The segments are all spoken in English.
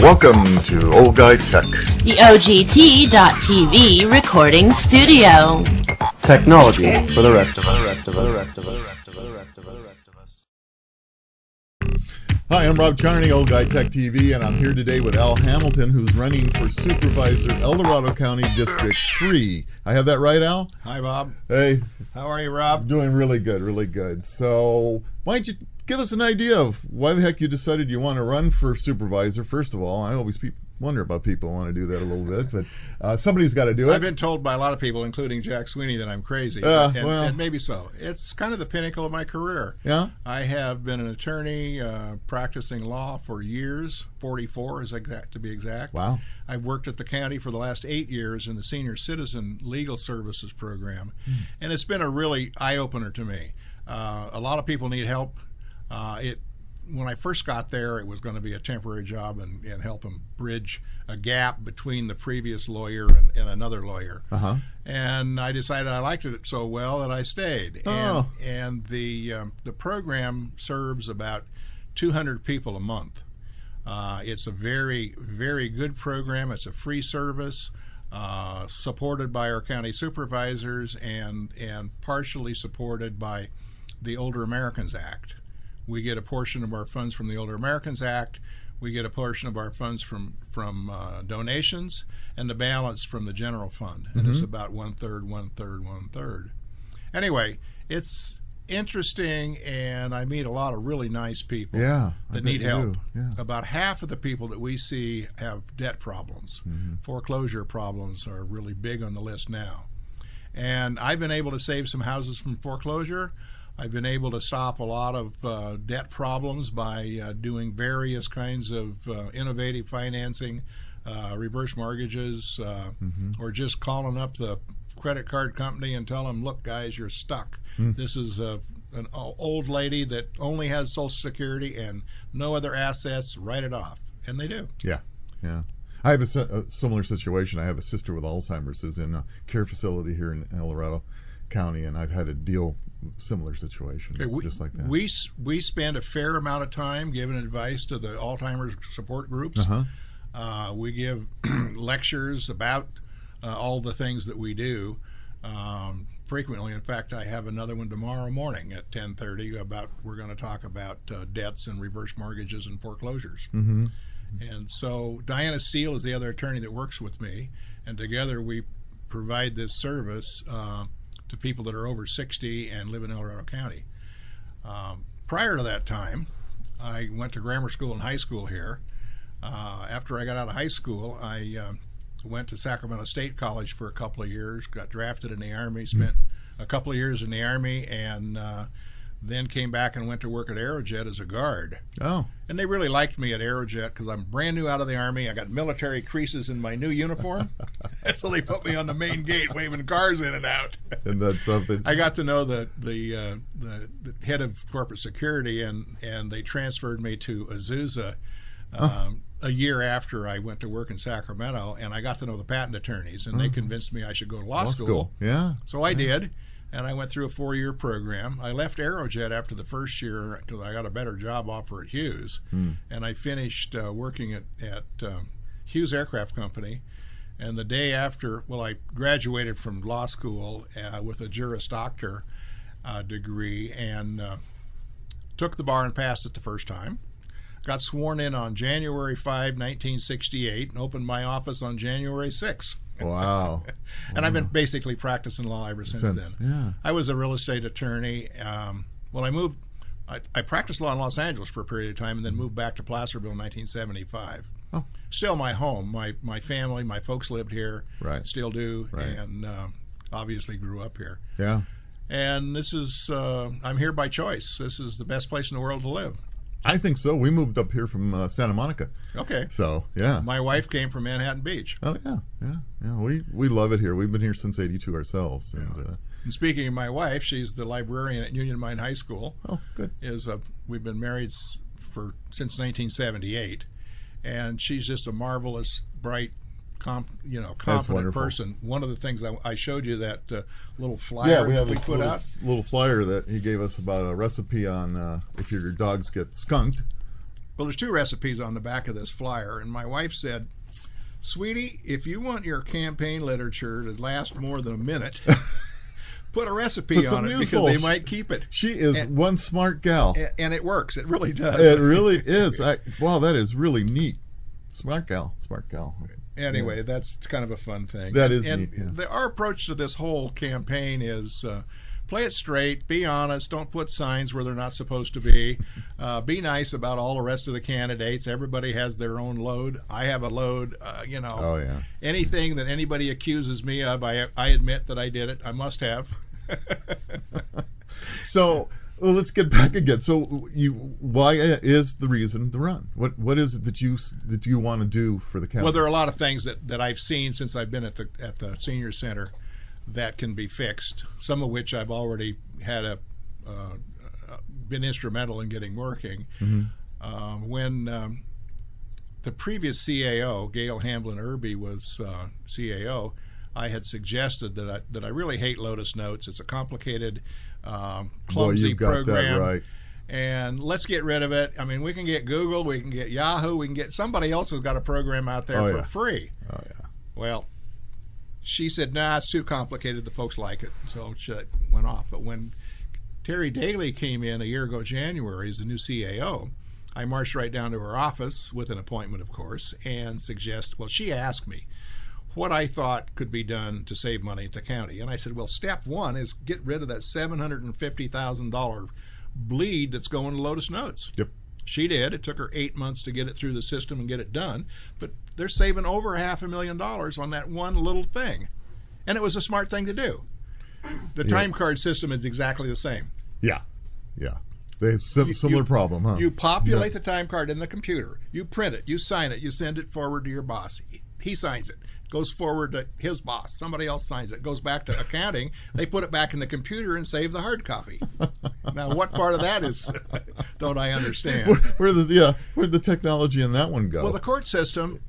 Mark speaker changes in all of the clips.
Speaker 1: Welcome to Old Guy Tech,
Speaker 2: the OGT.TV recording studio.
Speaker 3: Technology for the rest of us.
Speaker 1: Hi, I'm Rob Charney, Old Guy Tech TV, and I'm here today with Al Hamilton, who's running for Supervisor, El Dorado County District 3. I have that right, Al?
Speaker 4: Hi, Bob.
Speaker 1: Hey.
Speaker 4: How are you, Rob?
Speaker 1: Doing really good, really good. So, why don't you give us an idea of why the heck you decided you want to run for Supervisor, first of all. I always wonder about people who want to do that a little bit, but somebody's got to do it.
Speaker 4: I've been told by a lot of people, including Jack Sweeney, that I'm crazy, and maybe so. It's kind of the pinnacle of my career.
Speaker 1: Yeah?
Speaker 4: I have been an attorney practicing law for years, 44 to be exact.
Speaker 1: Wow.
Speaker 4: I've worked at the county for the last 8 years in the Senior Citizen Legal Services Program, and it's been a really eye-opener to me. A lot of people need help. When I first got there, it was going to be a temporary job and help them bridge a gap between the previous lawyer and another lawyer.
Speaker 1: Uh-huh.
Speaker 4: And I decided I liked it so well that I stayed.
Speaker 1: Oh.
Speaker 4: And the program serves about 200 people a month. It's a very, very good program. It's a free service, supported by our county supervisors and partially supported by the Older Americans Act. We get a portion of our funds from the Older Americans Act. We get a portion of our funds from donations, and the balance from the general fund. And it's about one-third, one-third, one-third. Anyway, it's interesting, and I meet a lot of really nice people that need help.
Speaker 1: Yeah.
Speaker 4: About half of the people that we see have debt problems. Foreclosure problems are really big on the list now. And I've been able to save some houses from foreclosure. I've been able to stop a lot of debt problems by doing various kinds of innovative financing, reverse mortgages, or just calling up the credit card company and tell them, look, guys, you're stuck. This is an old lady that only has Social Security and no other assets. Write it off. And they do.
Speaker 1: Yeah, yeah. I have a similar situation. I have a sister with Alzheimer's who's in a care facility here in El Dorado County, and I've had to deal similar situations just like that.
Speaker 4: We spend a fair amount of time giving advice to the Alzheimer's support groups. We give lectures about all the things that we do frequently. In fact, I have another one tomorrow morning at 10:30 about we're going to talk about debts and reverse mortgages and foreclosures. And so Diana Steele is the other attorney that works with me, and together we provide this service to people that are over 60 and live in El Dorado County. Prior to that time, I went to grammar school and high school here. After I got out of high school, I went to Sacramento State College for a couple of years, got drafted in the Army, spent a couple of years in the Army, and then came back and went to work at Aerojet as a guard. Oh. And they really liked me at Aerojet because I'm brand new out of the Army. I got military creases in my new uniform. So they put me on the main gate waving cars in and out.
Speaker 1: And that's something.
Speaker 4: I got to know the head of corporate security, and they transferred me to Azusa a year after I went to work in Sacramento, and I got to know the patent attorneys, and they convinced me I should go to law school.
Speaker 1: Yeah.
Speaker 4: So I did. And I went through a 4-year program. I left Aerojet after the first year because I got a better job offer at Hughes. And I finished working at Hughes Aircraft Company. And the day after, I graduated from law school with a Juris Doctor degree and took the bar and passed it the first time. Got sworn in on January 5, 1968, and opened my office on January 6.
Speaker 1: Wow.
Speaker 4: And I've been basically practicing law ever since then.
Speaker 1: Yeah.
Speaker 4: I was a real estate attorney. I practiced law in Los Angeles for a period of time and then moved back to Placerville in 1975. Oh. Still my home. My family, my folks lived here.
Speaker 1: Right.
Speaker 4: Still do.
Speaker 1: Right.
Speaker 4: And obviously grew up here.
Speaker 1: Yeah.
Speaker 4: And this is, I'm here by choice. This is the best place in the world to live.
Speaker 1: I think so. We moved up here from Santa Monica.
Speaker 4: Okay.
Speaker 1: So, yeah.
Speaker 4: My wife came from Manhattan Beach.
Speaker 1: Oh, yeah. We love it here. We've been here since '82 ourselves. And
Speaker 4: speaking of my wife, she's the librarian at Union Mine High School.
Speaker 1: Oh, good.
Speaker 4: We've been married since 1978, and she's just a marvelous, bright, competent person. One of the things I showed you that little flyer
Speaker 1: we have
Speaker 4: we put out.
Speaker 1: Little flyer that he gave us about a recipe on if your dogs get skunked,
Speaker 4: Well, there's 2 recipes on the back of this flyer, and my wife said, "Sweetie, if you want your campaign literature to last more than a minute, put a recipe on it because they might keep it."
Speaker 1: She is one smart gal.
Speaker 4: And it works. It really does.
Speaker 1: It really is. Wow, that is really neat. Smart gal.
Speaker 4: Anyway, that's kind of a fun thing.
Speaker 1: That is neat. Yeah.
Speaker 4: Our approach to this whole campaign is play it straight, be honest, don't put signs where they're not supposed to be. Be nice about all the rest of the candidates. Everybody has their own load. I have a load.
Speaker 1: Oh, yeah.
Speaker 4: Anything that anybody accuses me of, I admit that I did it. I must have.
Speaker 1: So let's get back again. So why is the reason to run? What is it that you want to do for the county?
Speaker 4: Well, there are a lot of things that I've seen since I've been at the senior center that can be fixed. Some of which I've already had been instrumental in getting working. Mm-hmm. When the previous CAO, Gail Hamblin Irby, was CAO, I had suggested that I really hate Lotus Notes. It's a complicated, clumsy program. That right. And let's get rid of it. I mean, we can get Google, we can get Yahoo, we can get somebody else who's got a program out there for free.
Speaker 1: Oh yeah.
Speaker 4: Well, she said, "Nah, it's too complicated. The folks like it." So she went off. But when Terry Daly came in a year ago, January, as the new CAO, I marched right down to her office with an appointment, of course, and she asked me what I thought could be done to save money at the county. And I said, well, step 1 is get rid of that $750,000 bleed that's going to Lotus Notes.
Speaker 1: Yep.
Speaker 4: She did. It took her 8 months to get it through the system and get it done. But they're saving over $500,000 on that one little thing. And it was a smart thing to do. The time card system is exactly the same.
Speaker 1: Yeah. They have similar problem, huh?
Speaker 4: You populate the time card in the computer. You print it. You sign it. You send it forward to your boss. He signs it. Goes forward to his boss. Somebody else signs it. Goes back to accounting. They put it back in the computer and save the hard copy. Now, what part of that is don't I understand?
Speaker 1: Where'd the technology in that one go?
Speaker 4: Well, the court system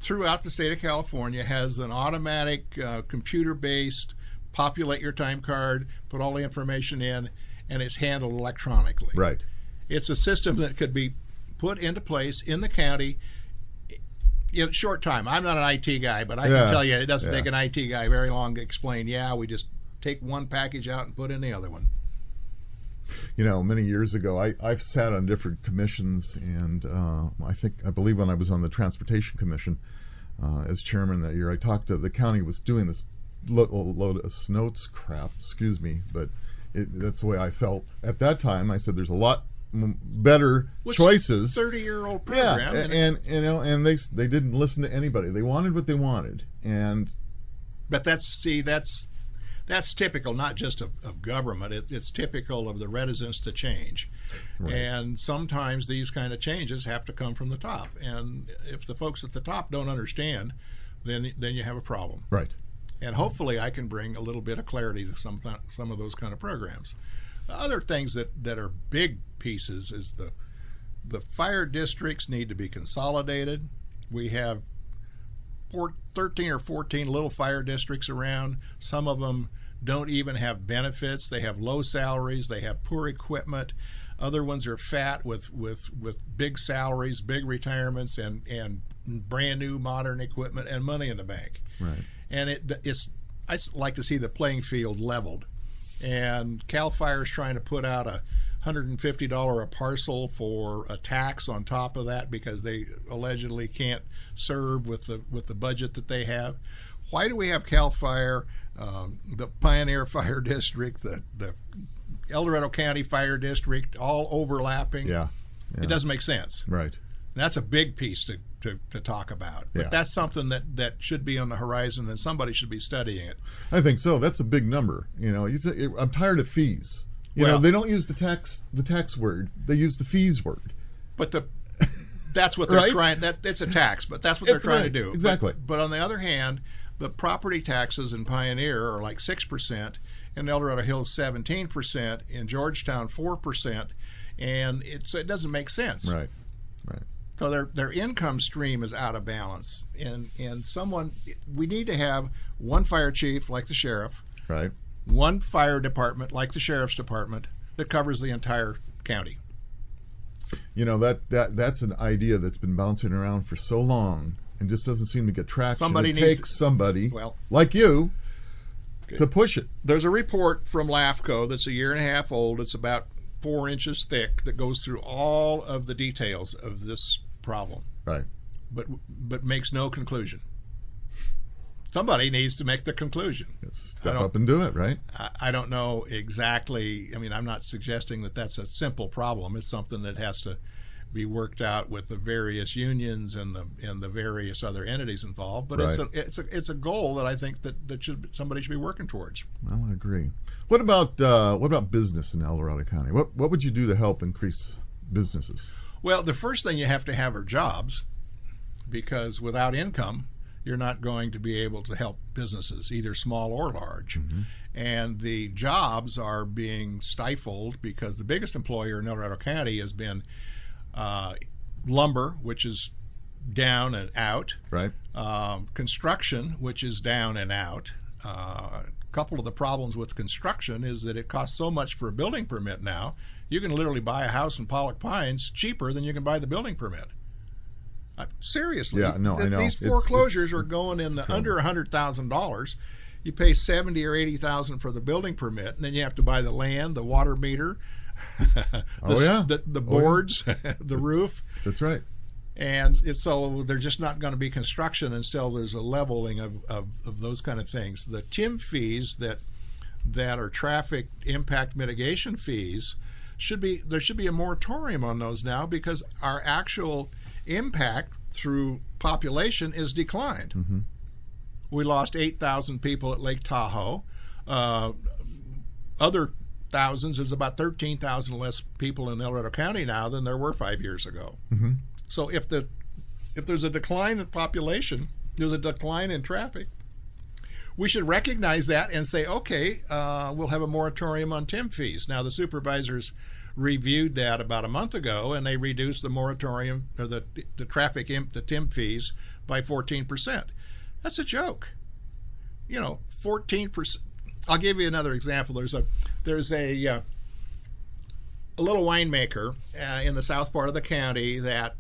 Speaker 4: throughout the state of California has an automatic computer-based populate your time card, put all the information in, and it's handled electronically.
Speaker 1: Right.
Speaker 4: It's a system that could be put into place in the county in a short time. I'm not an IT guy, but I can tell you it doesn't take an IT guy very long to explain, we just take one package out and put in the other one.
Speaker 1: Many years ago, I've sat on different commissions, and I believe when I was on the Transportation Commission as chairman that year, I talked to the county was doing this Lotus Notes crap, but that's the way I felt at that time. I said there's a lot better choices.
Speaker 4: 30-year-old program.
Speaker 1: Yeah, and they didn't listen to anybody. They wanted what they wanted,
Speaker 4: but that's typical, not just of government. It's typical of the reticence to change, right. And sometimes these kind of changes have to come from the top. And if the folks at the top don't understand, then you have a problem.
Speaker 1: Right.
Speaker 4: And hopefully, I can bring a little bit of clarity to some of those kind of programs. Other things that are big pieces is the fire districts need to be consolidated. We have 13 or 14 little fire districts around. Some of them don't even have benefits. They have low salaries. They have poor equipment. Other ones are fat with big salaries, big retirements, and brand new modern equipment and money in the bank.
Speaker 1: Right.
Speaker 4: And I'd like to see the playing field leveled. And CAL FIRE's trying to put out $150 a parcel for a tax on top of that because they allegedly can't serve with the budget that they have. Why do we have CAL FIRE, the Pioneer Fire District, the El Dorado County Fire District, all overlapping?
Speaker 1: Yeah.
Speaker 4: It doesn't make sense.
Speaker 1: Right.
Speaker 4: And that's a big piece to talk about. But that's something that should be on the horizon, and somebody should be studying it.
Speaker 1: I think so. That's a big number. I'm tired of fees. They don't use the tax word. They use the fees word.
Speaker 4: But that's what they're trying. It's a tax, but that's what they're trying to do.
Speaker 1: Exactly.
Speaker 4: But on the other hand, the property taxes in Pioneer are like 6%, in El Dorado Hills 17%, in Georgetown 4%, and it doesn't make sense.
Speaker 1: Right.
Speaker 4: So their income stream is out of balance, and we need to have one fire chief like the sheriff,
Speaker 1: right?
Speaker 4: One fire department like the sheriff's department that covers the entire county.
Speaker 1: You know, that's an idea that's been bouncing around for so long and just doesn't seem to get traction. It takes somebody like you to push it.
Speaker 4: There's a report from LAFCO that's a year and a half old. It's about 4 inches thick that goes through all of the details of this problem.
Speaker 1: Right.
Speaker 4: But makes no conclusion. Somebody needs to make the conclusion.
Speaker 1: Step up and do it, right?
Speaker 4: I don't know exactly. I mean, I'm not suggesting that that's a simple problem. It's something that has to be worked out with the various unions and the various other entities involved. But
Speaker 1: right.
Speaker 4: it's a goal that I think that somebody should be working towards.
Speaker 1: Well, I agree. What about business in El Dorado County? What would you do to help increase businesses?
Speaker 4: Well, the first thing you have to have are jobs, because without income, you're not going to be able to help businesses, either small or large. Mm-hmm. And the jobs are being stifled because the biggest employer in El Dorado County has been lumber, which is down and out.
Speaker 1: Right.
Speaker 4: Construction, which is down and out. A couple of the problems with construction is that it costs so much for a building permit now. You can literally buy a house in Pollock Pines cheaper than you can buy the building permit. Seriously,
Speaker 1: yeah, no, I know.
Speaker 4: These foreclosures are going in under $100,000. You pay $70,000 or $80,000 for the building permit, and then you have to buy the land, the water meter, the boards, the roof.
Speaker 1: That's right.
Speaker 4: And so there's just not going to be construction until there's a leveling of those kind of things. The TIM fees that are traffic impact mitigation fees there should be a moratorium on those now, because our actual impact through population is declined. Mm-hmm. We lost 8,000 people at Lake Tahoe. Other thousands, there's about 13,000 less people in El Dorado County now than there were 5 years ago. Mm-hmm. So if there's a decline in population, there's a decline in traffic. We should recognize that and say, okay, we'll have a moratorium on TIM fees. Now, the supervisors reviewed that about a month ago, and they reduced the moratorium, or the TIM fees by 14%. That's a joke. 14%. I'll give you another example. There's a little winemaker in the south part of the county that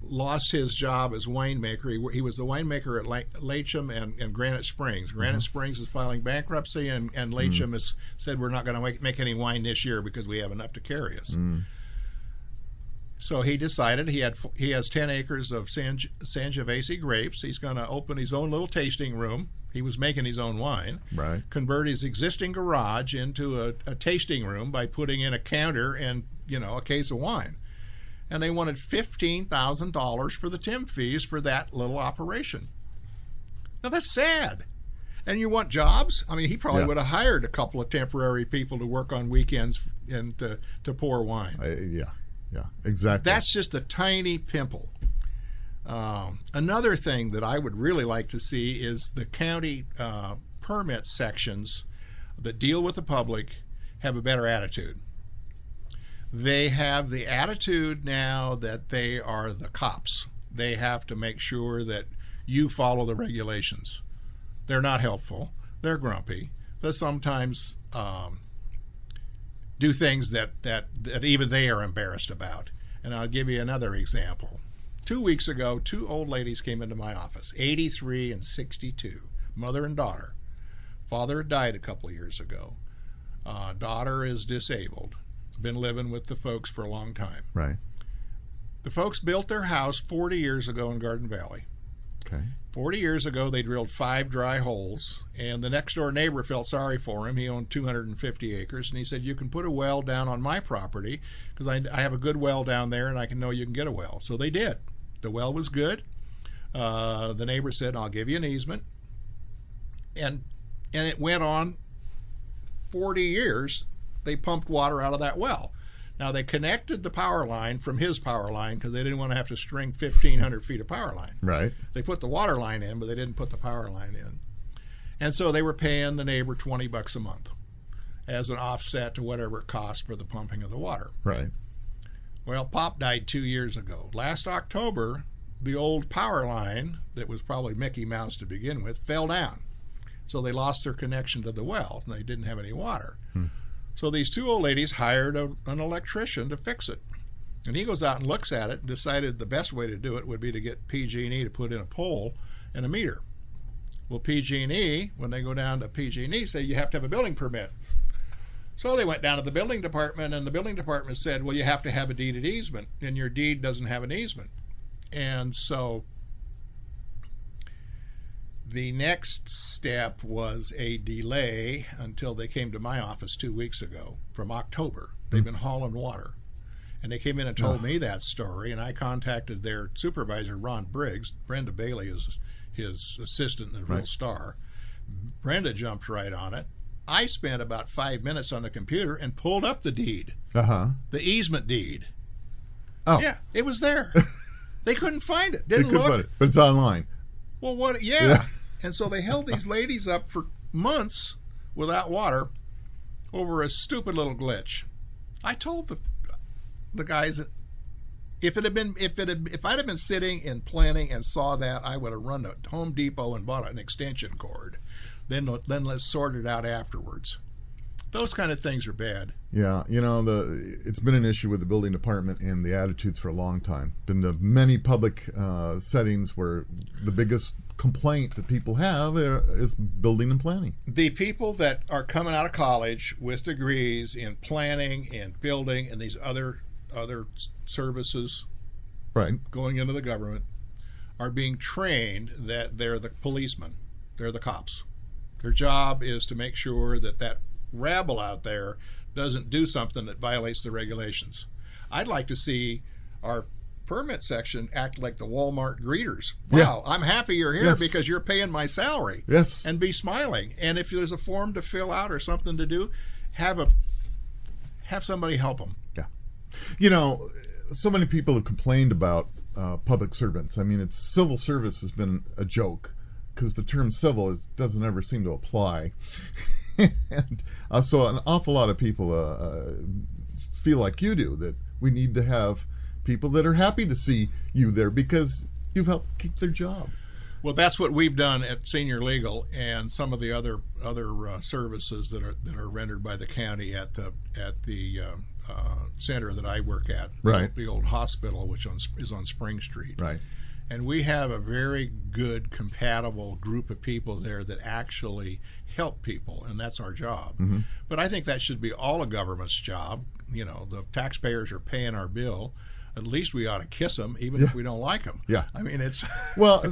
Speaker 4: lost his job as winemaker. He was the winemaker at Lachum and Granite Springs. Granite Springs is filing bankruptcy, and Lachum has said we're not going to make any wine this year because we have enough to carry us. So he decided he has 10 acres of Sangiovese grapes. He's going to open his own little tasting room. He was making his own wine. Right. Convert his existing garage into a tasting room by putting in a counter and a case of wine. And they wanted $15,000 for the TIM fees for that little operation. Now, that's sad. And you want jobs? I mean, he probably would have hired a couple of temporary people to work on weekends and to pour wine.
Speaker 1: Yeah, exactly.
Speaker 4: That's just a tiny pimple. Another thing that I would really like to see is the county permit sections that deal with the public have a better attitude. They have the attitude now that they are the cops. They have to make sure that you follow the regulations. They're not helpful. They're grumpy. They sometimes do things that even they are embarrassed about. And I'll give you another example. 2 weeks ago, 2 old ladies came into my office, 83 and 62, mother and daughter. Father had died a couple of years ago. Daughter is disabled. Been living with the folks for a long time.
Speaker 1: Right.
Speaker 4: The folks built their house 40 years ago in Garden Valley.
Speaker 1: Okay.
Speaker 4: 40 years ago, they drilled 5 dry holes, and the next door neighbor felt sorry for him. He owned 250 acres, and he said, you can put a well down on my property because I have a good well down there, and I know you can get a well. So they did. The well was good. The neighbor said, I'll give you an easement. And it went on 40 years. They pumped water out of that well. Now, they connected the power line from his power line because they didn't want to have to string 1,500 feet of power line.
Speaker 1: Right.
Speaker 4: They put the water line in, but they didn't put the power line in. And so they were paying the neighbor $20 a month as an offset to whatever it cost for the pumping of the water.
Speaker 1: Right.
Speaker 4: Well, Pop died 2 years ago. Last October, the old power line that was probably Mickey Mouse to begin with fell down. So they lost their connection to the well, and they didn't have any water. So these two old ladies hired an electrician to fix it. And he goes out and looks at it and decided the best way to do it would be to get PG&E to put in a pole and a meter. Well, PG&E, when they go down to PG&E, say you have to have a building permit. So they went down to the building department, and the building department said, well, you have to have a deed of easement, and your deed doesn't have an easement. And so the next step was a delay until they came to my office 2 weeks ago from October. They've been hauling water. And they came in and told me that story, and I contacted their supervisor, Ron Briggs. Brenda Bailey is his assistant in the Real Star. Brenda jumped right on it. I spent about 5 minutes on the computer and pulled up the deed, the easement deed.
Speaker 1: Oh,
Speaker 4: yeah, it was there. They couldn't find it.
Speaker 1: They couldn't find it, but it's online.
Speaker 4: Well, what? Yeah. And so they held these ladies up for months without water over a stupid little glitch. I told the guys that if I'd have been sitting in planning and saw that, I would have run to Home Depot and bought an extension cord. Then let's sort it out afterwards. Those kind of things are bad.
Speaker 1: Yeah, it's been an issue with the building department and the attitudes for a long time. Been to many public settings where the biggest complaint that people have is building and planning.
Speaker 4: The people that are coming out of college with degrees in planning and building and these other services,
Speaker 1: right,
Speaker 4: going into the government, are being trained that they're the policemen, they're the cops. Their job is to make sure that rabble out there doesn't do something that violates the regulations. I'd like to see our permit section act like the Walmart greeters. Wow, I'm happy you're here because you're paying my salary.
Speaker 1: Yes.
Speaker 4: And be smiling. And if there's a form to fill out or something to do, have somebody help them.
Speaker 1: Yeah. So many people have complained about public servants. I mean, civil service has been a joke because the term civil doesn't ever seem to apply. And so an awful lot of people feel like you do, that we need to have people that are happy to see you there because you've helped keep their job.
Speaker 4: Well, that's what we've done at Senior Legal and some of the other services that are rendered by the county at the center that I work at,
Speaker 1: right?
Speaker 4: The old hospital, which is on Spring Street,
Speaker 1: right?
Speaker 4: And we have a very good, compatible group of people there that actually help people, and that's our job.
Speaker 1: Mm-hmm.
Speaker 4: But I think that should be all a government's job. The taxpayers are paying our bill. At least we ought to kiss them, even if we don't like them.
Speaker 1: Yeah.
Speaker 4: I mean, it's
Speaker 1: well.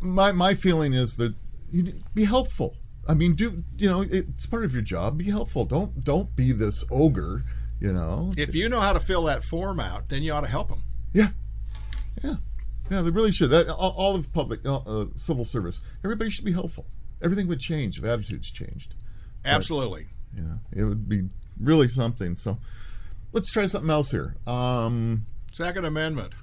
Speaker 1: My feeling is that you be helpful. I mean, it's part of your job. Be helpful. Don't be this ogre.
Speaker 4: If you know how to fill that form out, then you ought to help them.
Speaker 1: Yeah. They really should. All of public civil service, everybody should be helpful. Everything would change if attitudes changed.
Speaker 4: Absolutely.
Speaker 1: But, it would be really something. So let's try something else here.
Speaker 4: Second Amendment.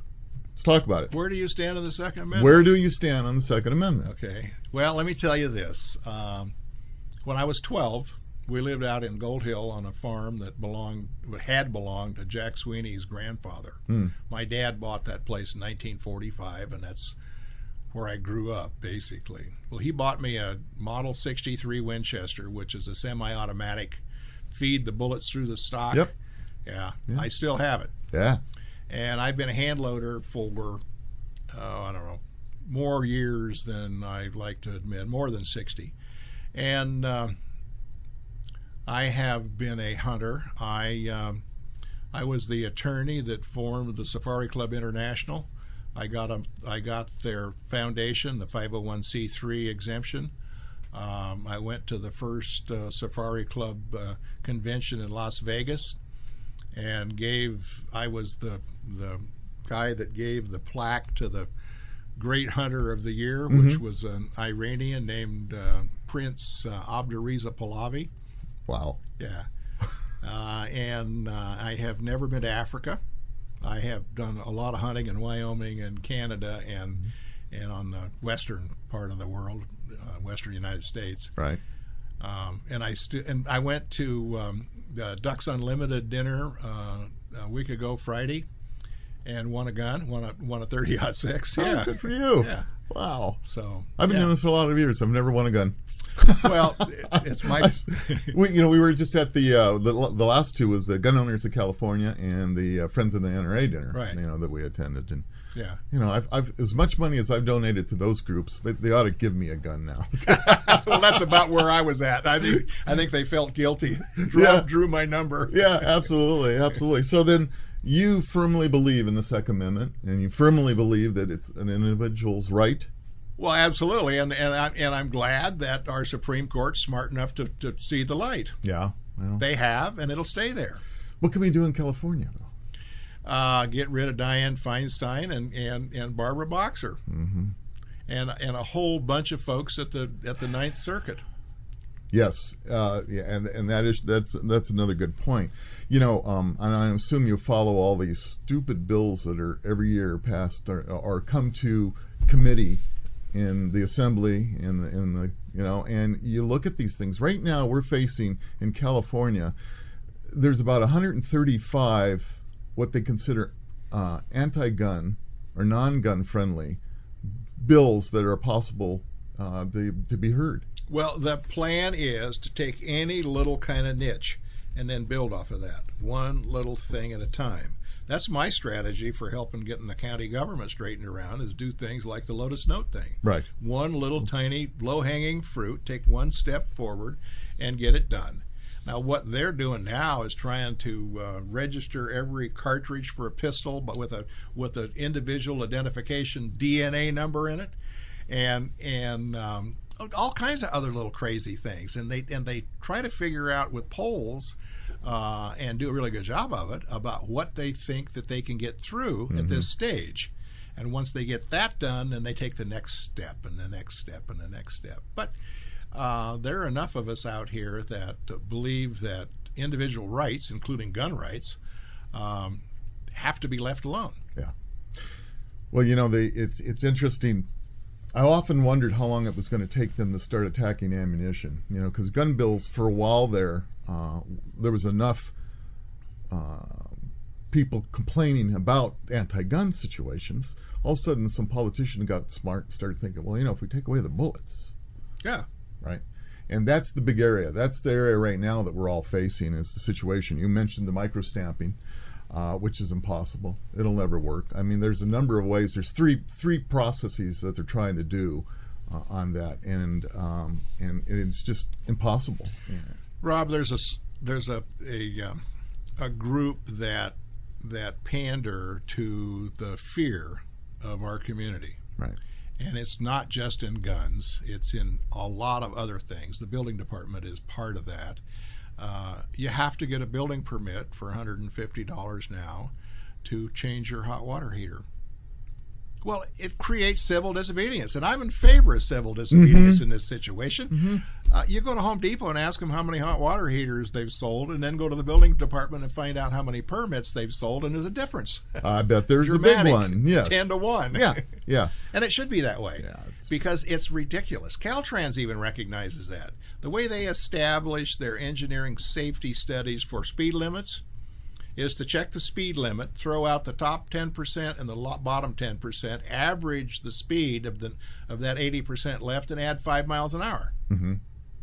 Speaker 1: Let's talk about it.
Speaker 4: Where do you stand on the Second Amendment?
Speaker 1: Where do you stand on the Second Amendment?
Speaker 4: Okay. Well, let me tell you this. When I was 12, we lived out in Gold Hill on a farm that had belonged to Jack Sweeney's grandfather. My dad bought that place in 1945, and that's where I grew up, basically. Well, he bought me a Model 63 Winchester, which is a semi-automatic, feed the bullets through the stock.
Speaker 1: Yep.
Speaker 4: Yeah. I still have it.
Speaker 1: Yeah.
Speaker 4: And I've been a hand loader for, I don't know, more years than I'd like to admit, more than 60. And I have been a hunter. I was the attorney that formed the Safari Club International. I got their foundation, the 501c3 exemption. I went to the first Safari Club convention in Las Vegas, and I was the guy that gave the plaque to the Great Hunter of the Year, which was an Iranian named Prince Abdurreza Pahlavi.
Speaker 1: Wow.
Speaker 4: Yeah. And I have never been to Africa. I have done a lot of hunting in Wyoming and Canada and on the western part of the world, western United States.
Speaker 1: Right.
Speaker 4: And I went to the Ducks Unlimited dinner a week ago Friday, and won a gun, won a 30-06.
Speaker 1: Oh,
Speaker 4: Yeah,
Speaker 1: good for you.
Speaker 4: Yeah.
Speaker 1: Wow.
Speaker 4: So
Speaker 1: I've been doing this for a lot of years. I've never won a gun.
Speaker 4: Well, it's my.
Speaker 1: we were just at the last two was the Gun Owners of California and the Friends of the NRA dinner,
Speaker 4: Right.
Speaker 1: That we attended, and
Speaker 4: Yeah.
Speaker 1: I've as much money as I've donated to those groups, they ought to give me a gun now.
Speaker 4: Well, that's about where I was at. I think they felt guilty. Drew my number.
Speaker 1: Yeah, absolutely. So then you firmly believe in the Second Amendment, and you firmly believe that it's an individual's right.
Speaker 4: Well, absolutely, and I'm glad that our Supreme Court's smart enough to see the light.
Speaker 1: Yeah, well,
Speaker 4: They have, and it'll stay there.
Speaker 1: what can we do in California though?
Speaker 4: Get rid of Dianne Feinstein and Barbara Boxer, and a whole bunch of folks at the Ninth Circuit.
Speaker 1: Yes, and that's another good point. And I assume you follow all these stupid bills that are every year passed or come to committee in the assembly, and you look at these things. Right now, we're facing in California, there's about 135 what they consider anti-gun or non-gun friendly bills that are possible to be heard.
Speaker 4: Well, the plan is to take any little kind of niche and then build off of that, one little thing at a time. That's my strategy for helping getting the county government straightened around, is do things like the Lotus Note thing.
Speaker 1: Right.
Speaker 4: One little tiny low-hanging fruit, take one step forward and get it done. Now, what they're doing now is trying to register every cartridge for a pistol, but with an individual identification DNA number in it, and all kinds of other little crazy things. And they try to figure out with polls, and do a really good job of it, about what they think that they can get through at this stage. And once they get that done, then they take the next step and the next step and the next step. But there are enough of us out here that believe that individual rights, including gun rights, have to be left alone.
Speaker 1: Yeah. Well, it's interesting. I often wondered how long it was going to take them to start attacking ammunition. Because gun bills for a while there was enough people complaining about anti-gun situations. All of a sudden, some politician got smart and started thinking, well, if we take away the bullets,
Speaker 4: Yeah.
Speaker 1: right? And that's the big area. That's the area right now that we're all facing, is the situation. You mentioned the micro-stamping, which is impossible. It'll never work. I mean, there's a number of ways. There's three processes that they're trying to do on that, and it's just impossible. Yeah.
Speaker 4: Rob, there's a group that pander to the fear of our community.
Speaker 1: Right.
Speaker 4: And it's not just in guns, it's in a lot of other things. The building department is part of that. You have to get a building permit for $150 now to change your hot water heater. Well, it creates civil disobedience, and I'm in favor of civil disobedience in this situation. You go to Home Depot and ask them how many hot water heaters they've sold, and then go to the building department and find out how many permits they've sold, and there's a difference.
Speaker 1: I bet there's
Speaker 4: Dramatic,
Speaker 1: a big one. Yes.
Speaker 4: 10-1.
Speaker 1: Yeah.
Speaker 4: And it should be that way,
Speaker 1: Yeah,
Speaker 4: because it's ridiculous. Caltrans even recognizes that. The way they establish their engineering safety studies for speed limits is to check the speed limit, throw out the top 10% and the bottom 10%, average the speed of that 80% left, and add 5 miles an hour.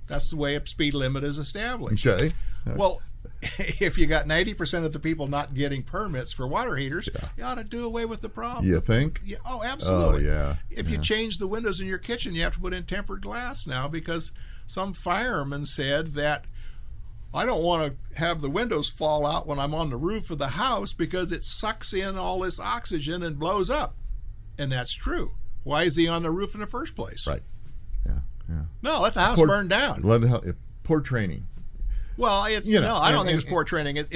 Speaker 4: That's the way a speed limit is established.
Speaker 1: Okay.
Speaker 4: Well, if you got 90% of the people not getting permits for water heaters, you ought to do away with the problem.
Speaker 1: You think?
Speaker 4: Yeah, oh, absolutely.
Speaker 1: Oh, yeah.
Speaker 4: If you change the windows in your kitchen, you have to put in tempered glass now, because some fireman said that, I don't want to have the windows fall out when I'm on the roof of the house because it sucks in all this oxygen and blows up. And that's true. Why is he on the roof in the first place?
Speaker 1: Right. Yeah.
Speaker 4: No, let the house burn down.
Speaker 1: Poor training.
Speaker 4: Well, I don't think it's poor training.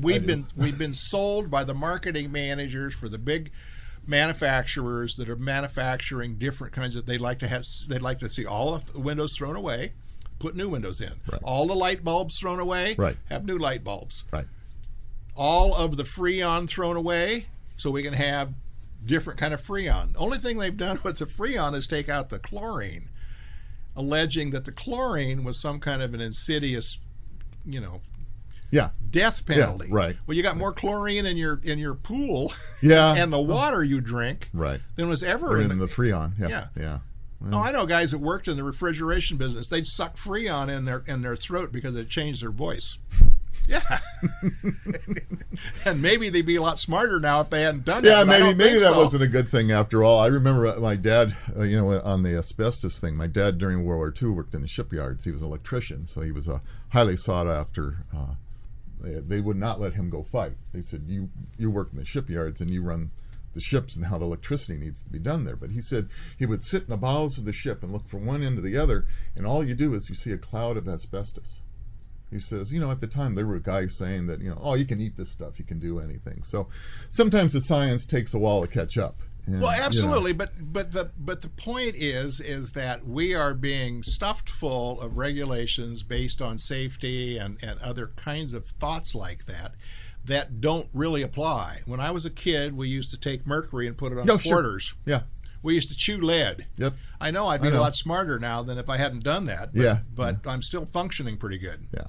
Speaker 4: We've been sold by the marketing managers for the big manufacturers that are manufacturing different kinds of. They'd like to see all of the windows thrown away, put new windows in.
Speaker 1: Right.
Speaker 4: All the light bulbs thrown away,
Speaker 1: right.
Speaker 4: Have new light bulbs.
Speaker 1: Right.
Speaker 4: All of the Freon thrown away, so we can have different kind of Freon. The only thing they've done with the Freon is take out the chlorine, alleging that the chlorine was some kind of an insidious,
Speaker 1: Yeah.
Speaker 4: Death penalty.
Speaker 1: Yeah, right.
Speaker 4: Well, you got more chlorine in your pool
Speaker 1: Yeah.
Speaker 4: and the water you drink
Speaker 1: Right.
Speaker 4: than was ever
Speaker 1: Or in the Freon. Yeah.
Speaker 4: Yeah.
Speaker 1: Well,
Speaker 4: Oh, I know guys that worked in the refrigeration business. They'd suck Freon in their throat because it changed their voice. Yeah. And maybe they'd be a lot smarter now if they hadn't done that.
Speaker 1: yeah,
Speaker 4: but I don't
Speaker 1: maybe
Speaker 4: think
Speaker 1: that
Speaker 4: so.
Speaker 1: wasn't a good thing after all. I remember my dad, on the asbestos thing. My dad during World War II worked in the shipyards. He was an electrician, so he was a highly sought after. They would not let him go fight. They said, "You work in the shipyards and you run the ships and how the electricity needs to be done there." But he said he would sit in the bows of the ship and look from one end to the other, and all you do is you see a cloud of asbestos. He says, at the time there were guys saying that, oh, you can eat this stuff, you can do anything. So sometimes the science takes a while to catch up. And,
Speaker 4: Well, absolutely, but the point is that we are being stuffed full of regulations based on safety and other kinds of thoughts like that don't really apply. When I was a kid, we used to take mercury and put it on quarters.
Speaker 1: Sure. Yeah.
Speaker 4: We used to chew lead.
Speaker 1: Yep.
Speaker 4: I know I'd be a lot smarter now than if I hadn't done that. But I'm still functioning pretty good.
Speaker 1: Yeah.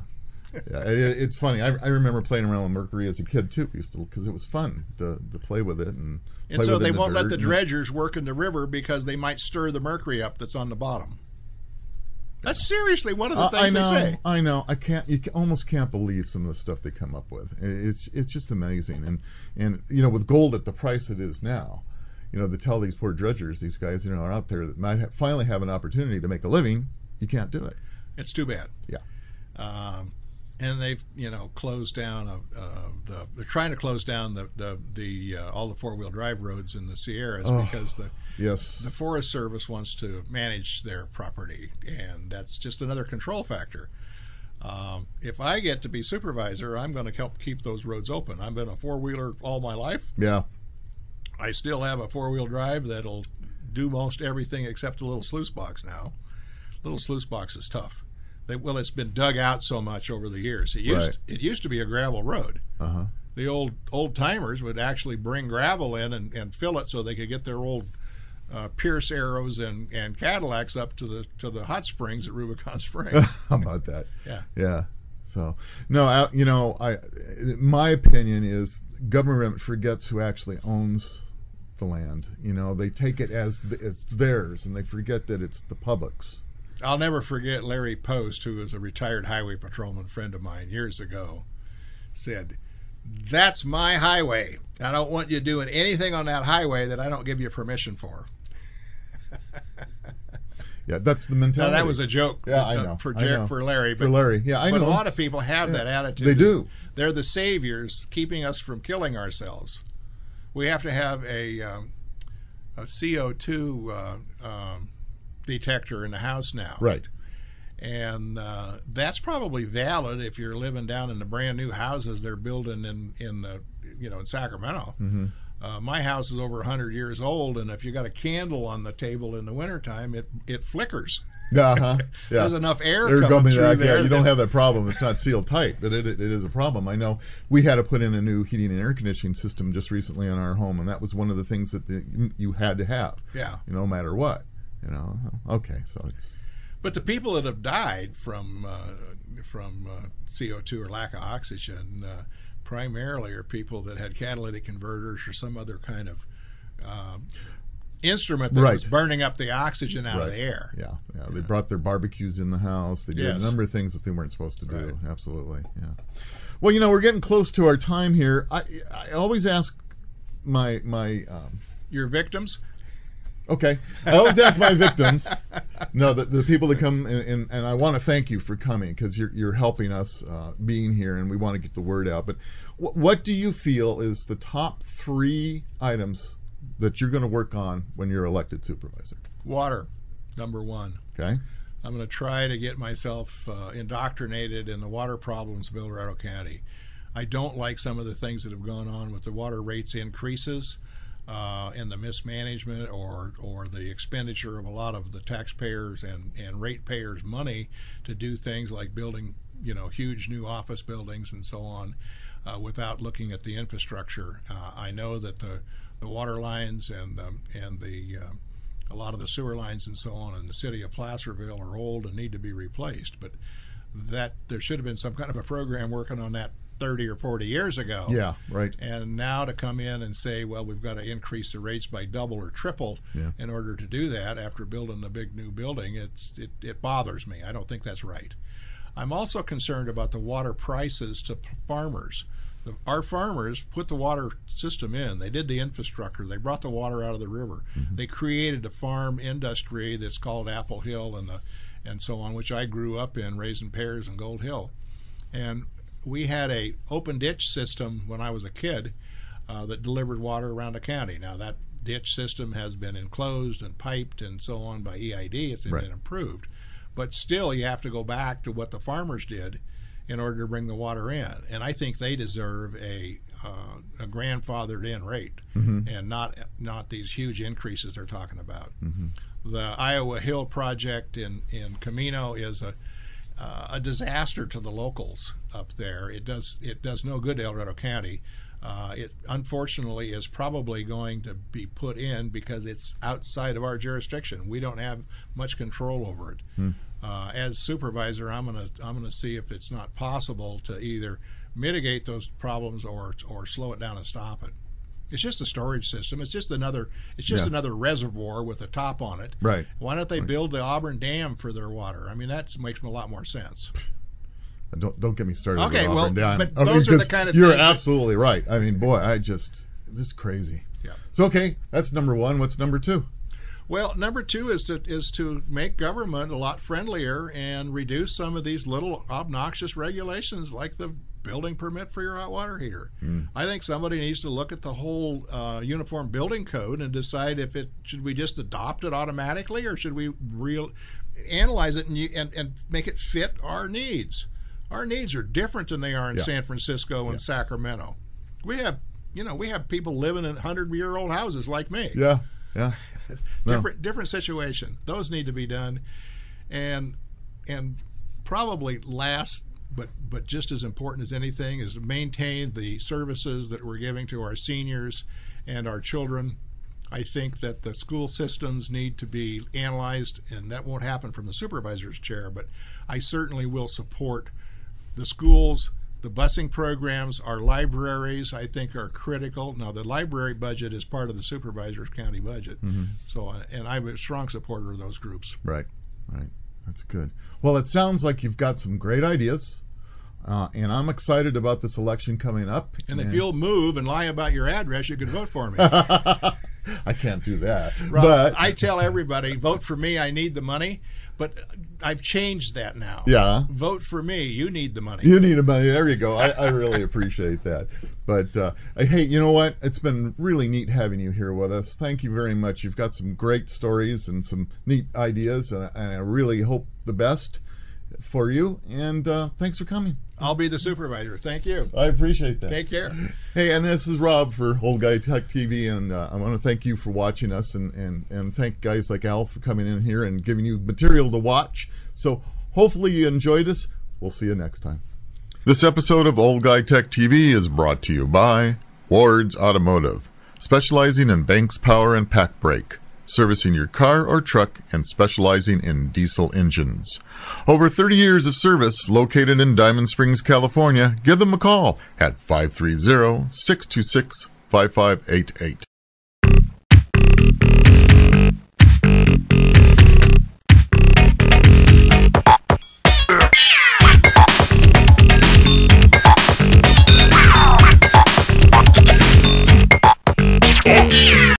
Speaker 1: Yeah, it's funny. I remember playing around with mercury as a kid too, because it was fun to play with it and
Speaker 4: so they won't let the dredgers work in the river because they might stir the mercury up that's on the bottom. That's seriously one of the things they say.
Speaker 1: I know. You almost can't believe some of the stuff they come up with. It's just amazing. And with gold at the price it is now, to tell these poor dredgers, these guys are out there that might finally have an opportunity to make a living, you can't do it.
Speaker 4: It's too bad.
Speaker 1: Yeah.
Speaker 4: And they've closed down they're trying to close down the all the 4-wheel drive roads in the Sierras because the Forest Service wants to manage their property, and that's just another control factor. If I get to be supervisor, I'm going to help keep those roads open. I've been a 4-wheeler all my life.
Speaker 1: Yeah.
Speaker 4: I still have a 4-wheel drive that'll do most everything except a little sluice box now. Little sluice box is tough. It's been dug out so much over the years. It used to be a gravel road.
Speaker 1: Uh-huh.
Speaker 4: The old timers would actually bring gravel in and fill it so they could get their old Pierce Arrows and Cadillacs up to the hot springs at Rubicon Springs.
Speaker 1: How about that?
Speaker 4: Yeah.
Speaker 1: Yeah. So no, my opinion is government forgets who actually owns the land. They take it as it's theirs, and they forget that it's the public's.
Speaker 4: I'll never forget Larry Post, who was a retired highway patrolman friend of mine years ago, said, "That's my highway. I don't want you doing anything on that highway that I don't give you permission for."
Speaker 1: Yeah, that's the mentality.
Speaker 4: Now, that was a joke.
Speaker 1: Yeah, I know.
Speaker 4: For Larry.
Speaker 1: For Larry, yeah, I know.
Speaker 4: But a lot of people have that attitude.
Speaker 1: They do.
Speaker 4: They're the saviors keeping us from killing ourselves. We have to have a CO2 detector in the house now.
Speaker 1: Right.
Speaker 4: And that's probably valid if you're living down in the brand new houses they're building in Sacramento.
Speaker 1: Mm-hmm.
Speaker 4: My house is over 100 years old, and if you got a candle on the table in the wintertime, it flickers.
Speaker 1: Uh-huh. Yeah.
Speaker 4: There's enough air
Speaker 1: They're
Speaker 4: coming through there.
Speaker 1: Yeah, you don't have that problem. It's not sealed tight, but it is a problem. I know we had to put in a new heating and air conditioning system just recently in our home, and that was one of the things that you had to have.
Speaker 4: Yeah.
Speaker 1: No matter what. Okay, so it's.
Speaker 4: But the people that have died from CO2 or lack of oxygen primarily are people that had catalytic converters or some other kind of instrument that was burning up the oxygen out of the air.
Speaker 1: Yeah. They brought their barbecues in the house. They did a number of things that they weren't supposed to do.
Speaker 4: Right.
Speaker 1: Absolutely, yeah. Well, we're getting close to our time here. I always ask my
Speaker 4: your victims.
Speaker 1: Okay. I always ask my victims, the people that come, and I want to thank you for coming because you're helping us being here, and we want to get the word out. But what do you feel is the top 3 items that you're going to work on when you're elected supervisor?
Speaker 4: Water, number 1.
Speaker 1: Okay.
Speaker 4: I'm going to try to get myself indoctrinated in the water problems of El Dorado County. I don't like some of the things that have gone on with the water rates increases. And the mismanagement or the expenditure of a lot of the taxpayers and ratepayers' money to do things like building huge new office buildings and so on without looking at the infrastructure. I know that the water lines and a lot of the sewer lines and so on in the city of Placerville are old and need to be replaced, but that there should have been some kind of a program working on that 30 or 40 years ago.
Speaker 1: Yeah, right.
Speaker 4: And now to come in and say, well, we've got to increase the rates by double or triple in order to do that after building a big new building, it bothers me. I don't think that's right. I'm also concerned about the water prices to farmers. Our farmers put the water system in. They did the infrastructure. They brought the water out of the river. They created a farm industry that's called Apple Hill and so on, which I grew up in, raising pears in Gold Hill. And we had a open ditch system when I was a kid that delivered water around the county. Now that ditch system has been enclosed and piped and so on by EID. It's been improved. But still, you have to go back to what the farmers did in order to bring the water in. And I think they deserve a grandfathered in rate and not these huge increases they're talking about. The Iowa Hill project in Camino is a disaster to the locals up there. It does no good to El Dorado County. It unfortunately is probably going to be put in because it's outside of our jurisdiction. We don't have much control over it. As supervisor, I'm gonna see if it's not possible to either mitigate those problems or slow it down and stop it. It's just a storage system. It's just another reservoir with a top on it.
Speaker 1: Right.
Speaker 4: Why don't they build the Auburn Dam for their water? I mean, that makes a lot more sense.
Speaker 1: Don't get me started.
Speaker 4: Okay,
Speaker 1: with Auburn Dam.
Speaker 4: but those are the kind of
Speaker 1: you're
Speaker 4: things
Speaker 1: absolutely right. I mean, boy, this is crazy.
Speaker 4: Yeah.
Speaker 1: So okay, that's number one. What's number two?
Speaker 4: Well, number two is to make government a lot friendlier and reduce some of these little obnoxious regulations like the building permit for your hot water heater. I think somebody needs to look at the whole uniform building code and decide if should we just adopt it automatically or should we analyze it and make it fit our needs. Our needs are different than they are in San Francisco and Sacramento. We have people living in 100-year-old houses like me.
Speaker 1: Yeah.
Speaker 4: Different situation. Those need to be done, and probably last, but just as important as anything is to maintain the services that we're giving to our seniors and our children. I think that the school systems need to be analyzed, and that won't happen from the supervisor's chair, but I certainly will support the schools. The busing programs, our libraries, I think, are critical. Now, the library budget is part of the supervisor's county budget. So, and I'm a strong supporter of those groups.
Speaker 1: Right. That's good. Well, it sounds like you've got some great ideas, and I'm excited about this election coming up.
Speaker 4: And if you'll move and lie about your address, you can vote for me.
Speaker 1: I can't do that.
Speaker 4: Rob,
Speaker 1: but
Speaker 4: I tell everybody, vote for me, I need the money. But I've changed that now.
Speaker 1: Yeah.
Speaker 4: Vote for me. You need the money.
Speaker 1: You need the money. There you go. I really appreciate that. But, hey, you know what? It's been really neat having you here with us. Thank you very much. You've got some great stories and some neat ideas, and I really hope the best for you. And thanks for coming.
Speaker 4: I'll be the supervisor. Thank you.
Speaker 1: I appreciate that.
Speaker 4: Take care.
Speaker 1: Hey, and this is Rob for Old Guy Tech TV, and I want to thank you for watching us, and thank guys like Al for coming in here and giving you material to watch. So hopefully you enjoyed us. We'll see you next time. This episode of Old Guy Tech TV is brought to you by Ward's Automotive, specializing in Banks Power and Pack Brake, servicing your car or truck and specializing in diesel engines. Over 30 years of service, located in Diamond Springs, California. Give them a call at 530-626-5588.